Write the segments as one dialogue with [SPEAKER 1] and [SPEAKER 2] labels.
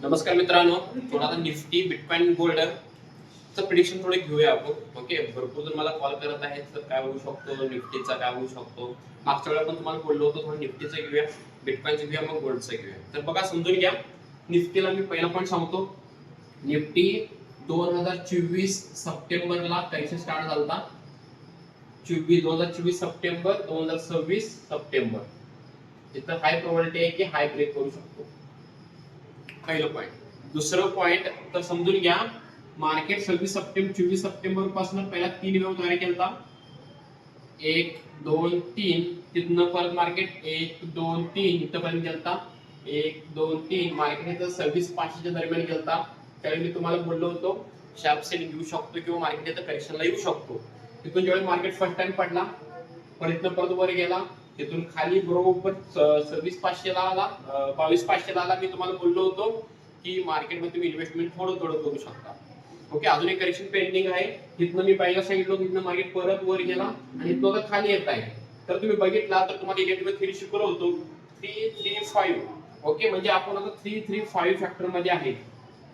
[SPEAKER 1] नमस्कार मित्रांनो, थोडा आता निफ्टी बिटकॉइन गोल्डचं प्रिडिक्शन थोडे घेऊया आपण. ओके, भरपूर जण मला कॉल करत आहेत, तर काय होऊ शकतो, निफ्टीचा काय होऊ शकतो. मागच्या वेळेला पण तुम्हाला बोललो होतो थोडं निफ्टीचं घेऊया, बिटकॉइनचं घेऊया, मग गोल्डचं घेऊया. तर बघा समजून घ्या. निफ्टीला मी पहिला पॉईंट सांगतो. निफ्टी 2024 सप्टेंबरला करेक्शन स्टार्ट झाला. 2024 सप्टेंबर, 2026 सप्टेंबर, तिथं हाय प्रोबॅबिलिटी आहे की हाय ब्रेक करू शकतो. पहिलं पॉईंट. दुसरं पॉईंट तर समजून घ्या, मार्केट 24 सप्टेंबर पासून पहिला 3 वेव्ह तयार केला. 1 2 3, तिथनं परत मार्केट 1 2 3 इथपर्यंत गेलता. 1 2 3 मार्केट इथं 26,500 दरम्यान गेलता. त्यावेळी मी तुम्हाला बोललो होतो शार्प सेलिंग येऊ शकतो किंवा मार्केट इथं करेक्शनला येऊ शकतो. तिथून ज्यावेळी मार्केट फर्स्ट टाइम पडला, परत वर गेला, तिथून खाली बरोबर 26,500 ला आला, 22,500 ला आला. मी तुम्हाला बोललो होतो की मार्केटमध्ये तुम्ही इन्व्हेस्टमेंट थोडं करू शकता. ओके, अजून एक करेक्शन पेंडिंग आहे. तिथनं मी बायला सांगितलं, तिथनं मार्केट परत वर गेला आणि इथनं खाली येत आहे. तर तुम्ही बघितला तर तुम्हाला इलेक्ट्रिकल थ्री शिकवलं होतो 335. ओके, म्हणजे आपण आता 335 फॅक्टर मध्ये आहे.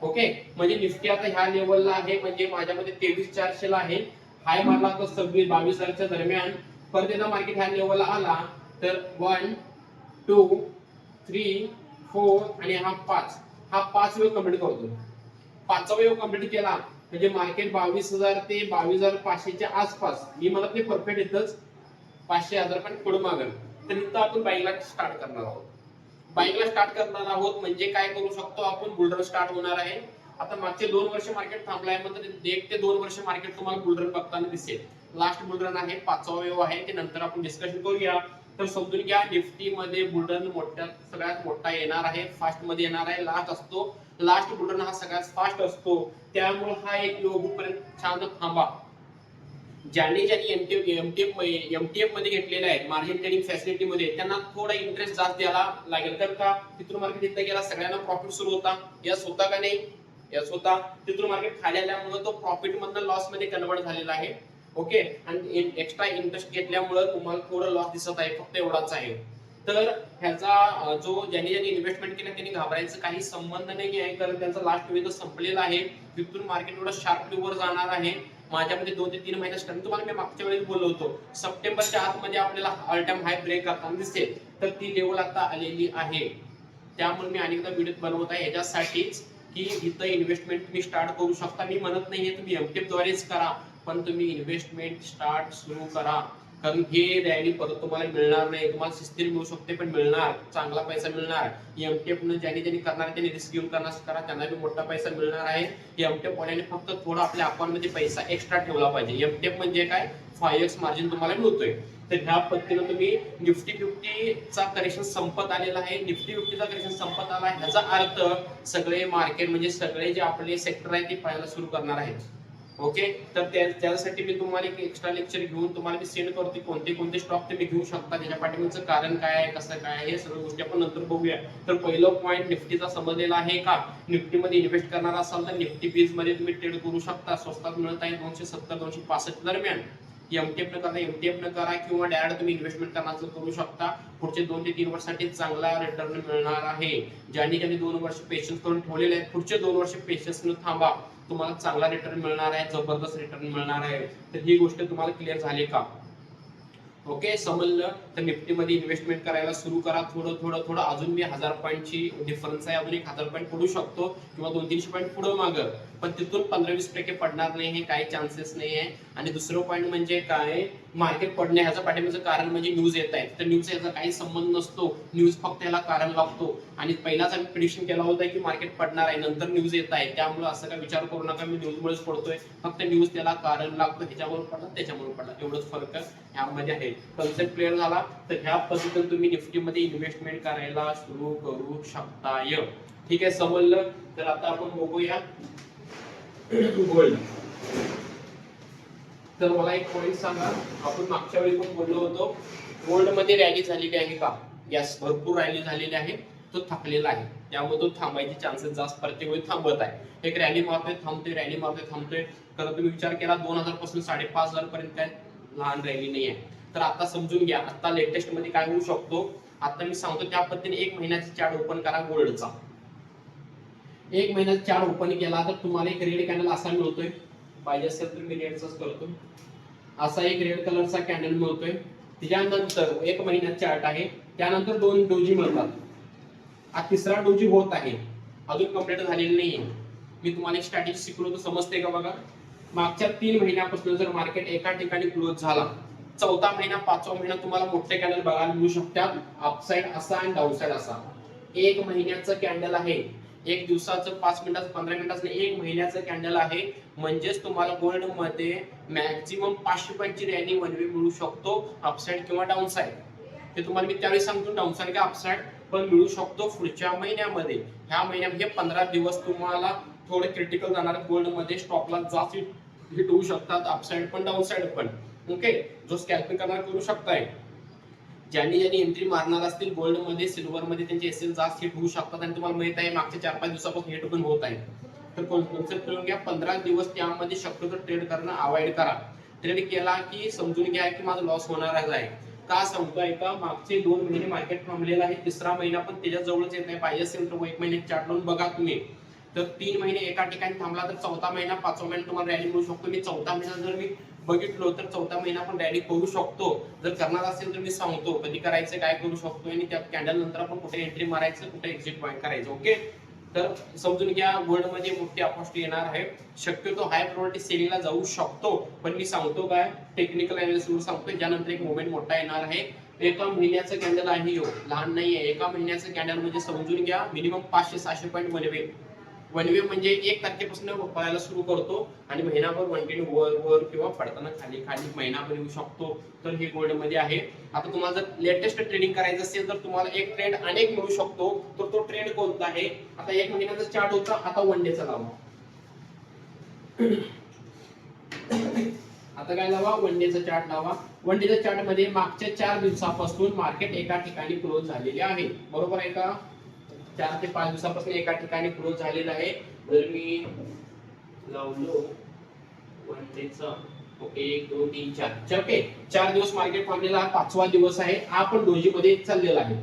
[SPEAKER 1] ओके, म्हणजे निफ्टी आता ह्या लेवलला आहे, म्हणजे माझ्यामध्ये 23,400 ला आहे. हाय मारला तर 22,000च्या दरम्यान. परत एकदा मार्केट ह्या लेवलला आला तर 1 2 3 4 आणि हा 5, हा 5 वेव कंप्लीट करतो. 5वा वेव कंप्लीट केला म्हणजे मार्केट 22,000 ते 22,500च्या आसपास. मी म्हणत नाही परफेक्ट इथंच 500,000 पण पुढे मागेल. तर इथं आपण बाईंगला स्टार्ट करणार आहोत. बाईंगला स्टार्ट करणार आहोत म्हणजे काय करू शकतो आपण, बुलरन स्टार्ट होणार आहे. आता मागचे 2 वर्ष मार्केट थांबलाय, म्हणजे 1 ते 2 वर्ष मार्केट तुम्हाला बुलरन बघताना दिसेल. लास्ट बुलरन आहे, 5वा वेव आहे, ते नंतर आपण डिस्कशन करूया. तर समजून घ्या, निफ्टी मध्ये बुलरन सगळ्यात मोठा येणार आहे, फास्ट मध्ये येणार आहे. लास्ट असतो, लास्ट बुलरन हा सगळ्यात फास्ट असतो. त्यामुळे हा एक योगपर्यंत छान थांबा. ज्यांनी एमटीएफ मध्ये घेतलेले आहेत मार्जिन ट्रेडिंग फॅसिलिटी मध्ये, त्यांना थोडा इंटरेस्ट जास्त द्यायला लागेल. तर का तिथून मार्केट इथं गेला, सगळ्यांना प्रॉफिट सुरू होता. यस होता का नाही? यस होता. तिथून मार्केट खाली आल्यामुळे तो प्रॉफिट मधनं लॉस मध्ये कन्वर्ट झालेला आहे. ओके, आणि एक्स्ट्रा इंटरेस्ट घेतल्यामुळे तुम्हाला थोडं लॉस दिसत आहे, फक्त एवढाच आहे. तर ह्याचा जो ज्यांनी इन्व्हेस्टमेंट केलं त्यांनी घाबरायचं काही संबंध नाही आहे, कारण त्यांचा लास्ट वेळ संपलेला आहे. तिथून मार्केट एवढं शार्पली वर जाणार आहे. माझ्यामध्ये 2 ते 3 महिन्यात तुम्हाला मी मागच्या वेळेस बोललो होतो, सप्टेंबरच्या आतमध्ये आपल्याला ऑल टाइम हाय ब्रेक करताना दिसेल. तर ती लेवल आता आलेली आहे. त्यामुळे मी अनेकदा व्हिडिओ बनवत आहे ह्याच्यासाठीच की इथं इन्व्हेस्टमेंट तुम्ही स्टार्ट करू शकता. मी म्हणत नाहीये तुम्ही एमटीएफ द्वारेच करा, पण तुम्ही इन्व्हेस्टमेंट स्टार्ट सुरू करा. कारण हे रॅली परत तुम्हाला मिळणार नाही. तुम्हाला शिस्तीने मिळू शकते, पण मिळणार, चांगला पैसा मिळणार. एमटीएफ न ज्यांनी करणार त्यांनी रिस्क घेऊन करा, त्यांना बी मोठा पैसा मिळणार आहे. एमटीएफ वाल्याने फक्त थोडा आपल्या अकाउंट मध्ये पैसा एक्स्ट्रा ठेवला पाहिजे. एमटीएफ म्हणजे काय, 5x मार्जिन तुम्हाला मिळतोय. तर ह्या पद्धतीने तुम्ही निफ्टी 50चा करेक्शन संपत आलेला आहे. निफ्टी 50चा करेक्शन संपत आला आहे, ह्याचा अर्थ सगळे मार्केट म्हणजे सगळे जे आपले सेक्टर आहे ते पाहायला सुरू करणार आहेत. ओके, तर त्यासाठी मी तुम्हाला एक एक्स्ट्रा लेक्चर घेऊन तुम्हाला मी सेंड करतो, कोणते स्टॉक तुम्ही घेऊ शकता, त्याच्या पाठीमागचं कारण काय आहे, कसं काय आहे, हे सगळ्या गोष्टी आपण नंतर बघूया. तर पहिलं पॉईंट निफ्टीचा समजलेला आहे का? निफ्टीमध्ये इन्व्हेस्ट करणार असाल तर निफ्टी बीज मध्ये तुम्ही ट्रेड करू शकता. स्वस्तात मिळत आहे 270 265 दरम्यान. एमटीएफ न करा किंवा डायरेक्ट तुम्ही इन्व्हेस्टमेंट करण्याचं करू शकता. पुढचे 2 ते 3 वर्षांसाठी चांगला रिटर्न मिळणार आहे. ज्यांनी 2 वर्ष पेशन्स करून ठेवलेले आहेत, पुढचे 2 वर्ष पेशन्स न थांबा, तुम्हाला चांगला रिटर्न मिळणार आहे, जबरदस्त रिटर्न मिळणार आहे. तर ही गोष्ट तुम्हाला क्लिअर झाली का? ओके, समजलं. तर निफ्टीमध्ये इन्व्हेस्टमेंट करायला सुरू करा. थोडं अजून मी 1000 पॉईंटची डिफरन्स आहे, अजून 1000 पॉईंट पडू शकतो किंवा 200-300 पॉईंट पुढे मागं, पण तिथून 15-20% पडणार नाही, हे काही चान्सेस नाही आहे. आणि दुसरं पॉईंट म्हणजे काय, मार्केट पडणे ह्याचं पाठीमागचं कारण म्हणजे न्यूज येत आहेत. तर न्यूज याचा काही संबंध नसतो, न्यूज फक्त याला कारण लागतो. आणि पहिलाच आम्ही प्रिडिक्शन केला होता की मार्केट पडणार आहे, नंतर न्यूज येत आहे. त्यामुळे असं काय विचार करू नका मी न्यूजमुळेच पडतोय, फक्त न्यूज त्याला कारण लागतं, ह्याच्यामुळे पडला त्याच्यामुळे पडला, एवढंच फरक ह्यामध्ये आहे. कन्सेप्ट क्लिअर झाला. तर ह्या पद्धतीने तुम्ही निफ्टीमध्ये इन्व्हेस्टमेंट करायला सुरू करू शकताय. ठीक आहे, समजलं. तर आता आपण बघूया गोल्ड. तर मला एक पॉईंट सांगा, आपण मागच्या वेळी पण बोललो होतो गोल्ड मध्ये रॅली झालेली आहे का? यस, भरपूर रॅली झालेली आहे. तो थकलेला आहे, त्यामुळे तो थांबायचे चान्सेस जास्त प्रत्येक वेळी थांबत आहे. एक रॅली मारतोय थांबतोय, रॅली मारतोय थांबतोय. तर तुम्ही विचार केला 2000 पासून 5,500 पर्यंत काय लहान रॅली नाही आहे. तर आता समजून घ्या आता लेटेस्ट मध्ये काय होऊ शकतो. आता मी सांगतो त्या पद्धतीने 1 महिन्याचा चार्ट ओपन करा गोल्डचा. एक महिन्यात चार्ट ओपन केला तर तुम्हाला एक रेड कॅन्डल असा मिळतोय, पाहिजे असेल तर मी रेडचाच करतो, असा एक रेड कलरचा कॅन्डल मिळतोय. त्याच्यानंतर एक महिन्यात चार्ट आहे, त्यानंतर 2 डोजी मिळतात. हा तिसरा डोजी होत आहे, अजून कंप्लीट झालेली नाहीये. मी तुम्हाला एक स्ट्रॅटेजी शिकवतो, समजते का बघा. मागच्या 3 महिन्यापासून जर मार्केट एका ठिकाणी क्लोज झाला, चौथा महिना 5वा महिना तुम्हाला मोठे कॅन्डल बघायला मिळू शकतात, अपसाइड असा आणि डाऊनसाइड असा. एक महिन्याचं कॅन्डल आहे, एक दिवसाचं 5 मिनिटाचं 15 मिनिटाचं, एक महिन्याचं कॅन्डल आहे. म्हणजेच तुम्हाला गोल्ड मध्ये मॅक्झिमम 500 पॉईंटची रॅली वन वे मिळू शकतो, अपसाइड किंवा डाऊनसाइड. ते तुम्हाला मी त्यावेळी सांगतो डाऊनसाइड का अपसाइड पण मिळू शकतो पुढच्या महिन्यामध्ये. ह्या महिन्यामध्ये 15 दिवस तुम्हाला थोडे क्रिटिकल जाणार गोल्ड मध्ये, स्टॉपला जास्त हिट होऊ शकतात, अपसाइड पण डाऊनसाइड पण. ओके, जो स्कॅल्पिंग करणार करू शकताय. ज्यांनी एंट्री मारणार असतील गोल्ड मध्ये, सिल्वर मध्ये, त्यांचे एसएल जास्त हिट होऊ शकतात आणि तुम्हाला माहित आहे मागच्या 4-5 दिवसापासून हिट पण होत आहे. तर कॉन्सेप्ट करून घ्या, 15 दिवस त्यामध्ये शक्यतो ट्रेड करणं अवॉइड करा. ट्रेड केला की समजून घ्या की माझा लॉस होणार आहे. का सांगतोय का, मागचे 2 महिने मार्केट थांबलेलं आहे, तिसरा महिना पण त्याच्या जवळच येत नाही. पाहिजे असेल तर 1 महिने चार्ट लावून बघा तुम्ही. तर 3 महिने एका ठिकाणी थांबला तर चौथा महिना 5वा महिना तुम्हाला रॅली मिळू शकतो. मी चौथा महिना जर मी बघितलो तर चौथा महिना पण रॅली करू शकतो. जर करणार असेल तर मी सांगतो कधी करायचं, काय करू शकतो आणि त्या कॅन्डल नंतर आपण कुठे एंट्री मारायचं, कुठे एक्झिट पॉईंट करायचं. ओके, तर समजून घ्या गोल्ड मध्ये मोठी अपॉर्च्युनिटी येणार आहे. शक्यतो हाय प्रोबॅबिलिटी सेलिंगला जाऊ शकतो, पण मी सांगतो काय टेक्निकल अनालिसिस सांगतो, ज्यानंतर एक मोमेंट मोठा येणार आहे. एका महिन्याचं कॅन्डल आहे, लहान नाहीये. एका महिन्याचं कॅन्डल म्हणजे समजून घ्या मिनिमम 500-600 पॉईंट वन वे म्हणजे 1 तारखेपासून पळायला सुरू करतो आणि महिनाभर कंटिन्यू वर वर किंवा पडताना खाली खाली महिनाभर येऊ शकतो. तर हे गोल्ड मध्ये आहे. आता तुम्हाला जर लेटेस्ट ट्रेडिंग करायचं असेल तर तुम्हाला एक ट्रेड अनेक मिळू शकतो. तर तो ट्रेड कोणता आहे, आता 1 महिन्याचा चार्ट होता, आता वन डेचा लावा. आता काय लावा, वन डेचा चार्ट लावा. वन डेच्या चार्ट मध्ये मागच्या 4 दिवसापासून मार्केट एका ठिकाणी क्लोज झालेले आहे, बरोबर आहे का. 4 ते 5 दिवसापासून एका ठिकाणी क्लोज झालेला आहे. जर मी लावलो वन डेचा, ओके 1 2 3 4, ओके 4 दिवस मार्केट थांबलेला, 5वा दिवस आहे. हा पण डोजी मध्ये चाललेला आहे.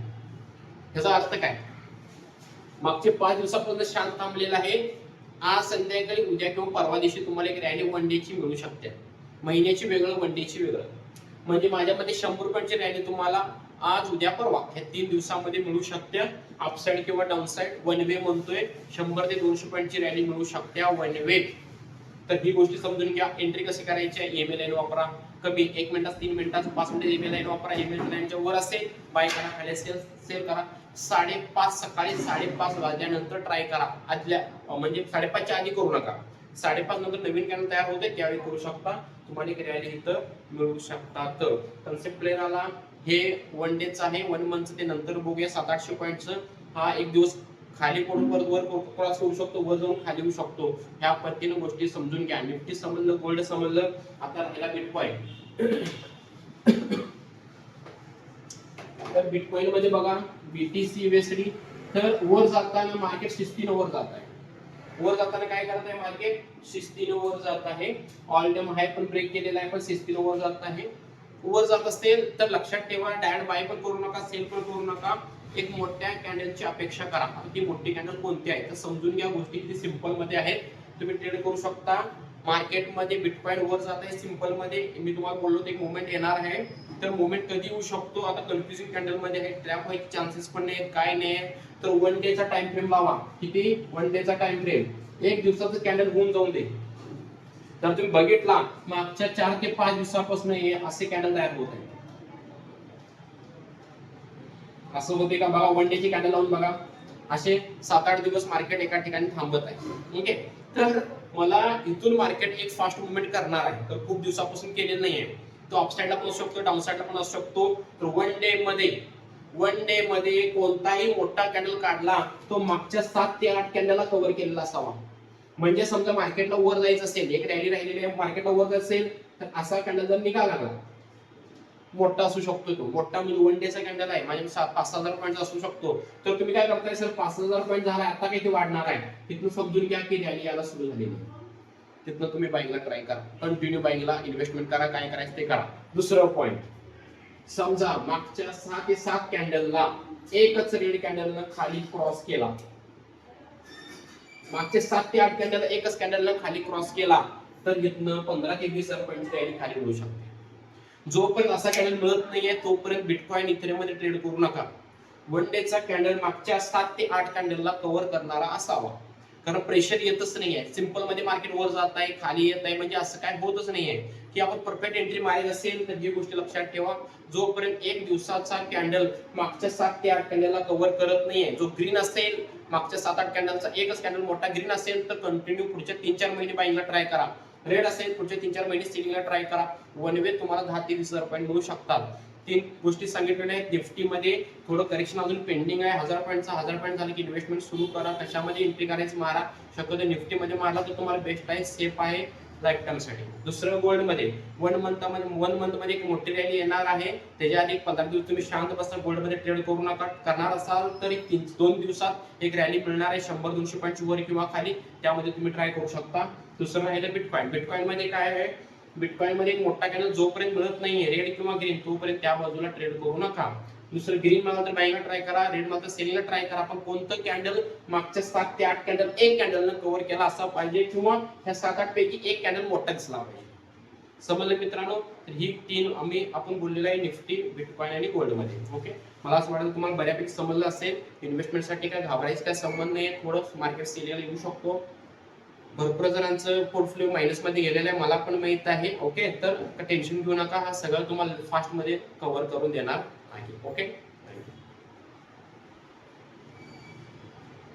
[SPEAKER 1] याचा अर्थ काय, मागचे 5 दिवसापासून शांत थांबलेला आहे. आज संध्याकाळी उद्या किंवा परवा दिवशी तुम्हाला एक रॅली वन डेची मिळू शकते. महिन्याची वेगळं, वन डेची वेगळं. म्हणजे माझ्यामध्ये 100 पॉईंटची रॅली तुम्हाला आज उद्या परवा हे 3 दिवसामध्ये मिळू शकते, अपसाइड किंवा डाऊनसाइड. वन वे म्हणतोय 100 ते 200 पॉईंटची रॅली मिळू शकते वन वे. तर ही गोष्टी समजून घ्या. एंट्री कशी करायची, ईमेल लाईन वापरा. कमी 1 मिनिटात 3 मिनिटात 5 मिनिट ईमेल लाईन वापरा. ईमेल लाईनच्या वर असेल बाय करा, खाली सेल करा. 5:30 सकाळी 5:30 वाजल्यानंतर ट्राय करा. आदल्या म्हणजे 5:30च्या आधी करू नका. 5:30 नंतर नवीन कॅनल तयार होते त्यावेळी करू शकता. तुम्हाला एक रॅली इथं मिळू शकतात. कन्सेप्ट क्लिअर आला. हे वन डेचं आहे, 1 मंथचं ते नंतर बघूया. 700-800 पॉईंटचं. हा एक दिवस खाली पडून परत वर क्रॉस होऊ शकतो, वर जाऊन खाली होऊ शकतो. ह्या पद्धतीने गोष्टी समजून घ्या. निफ्टी समजलं, गोल्ड समजलं, आता राहिला बिटकॉइन. तर बिटकॉइन मध्ये बघा BTC USD. तर वर जाताना मार्केट शिस्तीने वर जात आहे. वर जाताना काय करत आहे, मार्केट शिस्तीने वर जात आहे. ऑल टाइम हाय पण ब्रेक केलेला आहे, पण शिस्तीने वर जात आहे. वर जात असेल तर लक्षात ठेवा, डायरेक्ट बाय पण करू नका, सेल पण करू नका. एक मोठ्या कॅन्डलची अपेक्षा करा. ती मोठी कॅन्डल कोणती आहे तर समजून घ्या. गोष्टी किती सिंपल मध्ये आहेत, तुम्ही ट्रेड करू शकता. मार्केटमध्ये बिटकॉइन वर जात आहे सिंपल मध्ये. मी तुम्हाला बोललो एक मोमेंट येणार आहे. तर मोमेंट कधी येऊ शकतो, आता कन्फ्युजिंग कॅन्डल मध्ये आहे, ट्रॅप व्हायचे चान्सेस पण नाही, काय नाही. तर वन डेचा टाइम फ्रेम लावा. किती, वन डेचा टाइम फ्रेम. एक दिवसाचं कॅन्डल होऊन जाऊन दे. तर तुम्ही बघितला मागच्या 4 ते 5 दिवसापासून असे कॅन्डल तयार होत आहे. असं होते का बघा, वन डेची कॅन्डल लावून बघा. असे 7-8 दिवस मार्केट एका ठिकाणी थांबत आहे. ठीक आहे, तर मला इथून मार्केट एक फास्ट मुवमेंट करणार आहे. तर खूप दिवसापासून केलेलं नाहीये. तो अपसाइडला पण असू शकतो, डाऊनसाइडला पण असू शकतो. तर वन डे मध्ये कोणताही मोठा कॅन्डल काढला तो मागच्या 7 ते 8 कॅन्डलला कव्हर केलेला असावा. म्हणजे समजा मार्केटला वर जायचं असेल, एक रॅली राहिलेली आहे, मार्केटला वर जायचं असेल, तर असा कॅन्डल जर निघाला लागला, मोठा असू शकतो तो. मोठा म्हणजे वन डेचा कॅन्डल आहे, माझ्या 5,000 पॉईंट असू शकतो. तर तुम्ही काय करताय, सर 5,000 पॉईंट झाला, आता काही ते वाढणार आहे. तिथून समजून घ्या की रॅली यायला सुरू झालेली. तिथनं तुम्ही बाईंगला ट्राय करा, कंटिन्यू बाईंगला इन्व्हेस्टमेंट करा, काय करायचं ते करा. दुसरं पॉईंट, समजा मागच्या 6 ते 7 कॅन्डलला एकच रेड कॅन्डलनं खाली क्रॉस केला. मागचे 7 ते 8 कॅन्डल एकच कॅन्डलनं खाली क्रॉस केला तर इथनं 15 ते 20 पॉईंट रॅली खाली मिळू शकते. जोपर्यंत असा कॅन्डल मिळत नाहीये तोपर्यंत बिटकॉइन इथेरियम मध्ये ट्रेड करू नका. वन डेचा कॅन्डल मागच्या 7 ते 8 कॅन्डलला कव्हर करणारा असावा, कारण प्रेशर येतच नाहीये. सिंपल मध्ये मार्केट वर जात आहे खाली येत आहे म्हणजे असं काय होतच नाहीये की आपण परफेक्ट एंट्री मारायची असेल तर ही गोष्ट लक्षात ठेवा. जोपर्यंत एक दिवसाचा कॅन्डल मागच्या 7 ते 8 कॅन्डलला कव्हर करत नाहीये, जो ग्रीन असेल मागच्या 7-8 कॅन्डलचा एकच कॅन्डल मोठा ग्रीन असेल तर कंटिन्यू पुढच्या 3-4 महिने बाईंगला ट्राय करा. रेड असेल पुढचे 3-4 महिने सेलिंगला ट्राय करा. वन वे तुम्हाला 10 ते 20 पॉईंट मिळू शकतात. 3 गोष्टी सांगितलेल्या आहेत. निफ्टी मध्ये थोडं करेक्शन अजून पेंडिंग आहे. 1000 पॉईंट झालं की इन्व्हेस्टमेंट सुरू करा. कशामध्ये एंट्री करायची मारा. शक्यतो निफ्टी मध्ये मारला तर तुम्हाला बेस्ट आहे, सेफ आहे लाईफ टाइम साठी. दुसरं गोल्ड मध्ये वन मंथ मध्ये एक मोठी रॅली येणार आहे. त्याच्या आधी 15 दिवस तुम्ही शांत बसा, गोल्ड मध्ये ट्रेड करू नका. करणार असाल तर 2 दिवसात एक रॅली मिळणार आहे 100-200 पॉईंट वर किंवा खाली, त्यामध्ये तुम्ही ट्राय करू शकता. दुसरं राहिलं बिटकॉइन. बिटकॉइन मध्ये काय आहे, बिटकॉइन मध्ये एक मोठा कॅन्डल जोपर्यंत मिळत नाहीये रेड किंवा ग्रीन तोपर्यंत त्या बाजूला ट्रेड करू नका. दुसरं ग्रीन मागला तर बाईंगला ट्राय करा, रेड मात्र सेलिंगला ट्राय करा. पण कोणतं कॅन्डल मागच्या 7 ते 8 कॅन्डल एक कॅन्डलनं कव्हर केला असा पाहिजे किंवा ह्या 7-8 पैकी एक कॅन्डल मोठा दिसला पाहिजे. समजलं मित्रांनो? तर ही 3 आपण बोललेलं आहे निफ्टी, बिटकॉइन आणि गोल्ड मध्ये. ओके, मला असं वाटतं तुम्हाला बऱ्यापैकी समजलं असेल. इन्व्हेस्टमेंटसाठी काय घाबरायचं काय संबंध नाही, थोडं मार्केट सेलिंगला येऊ शकतो. भरपूर जणांचं पोर्टफोलिओ मायनस मध्ये गेलेलं आहे, मला पण माहित आहे. ओके, तर टेन्शन घेऊ नका, हा सगळं तुम्हाला फास्ट मध्ये कव्हर करून देणार आहे. ओके.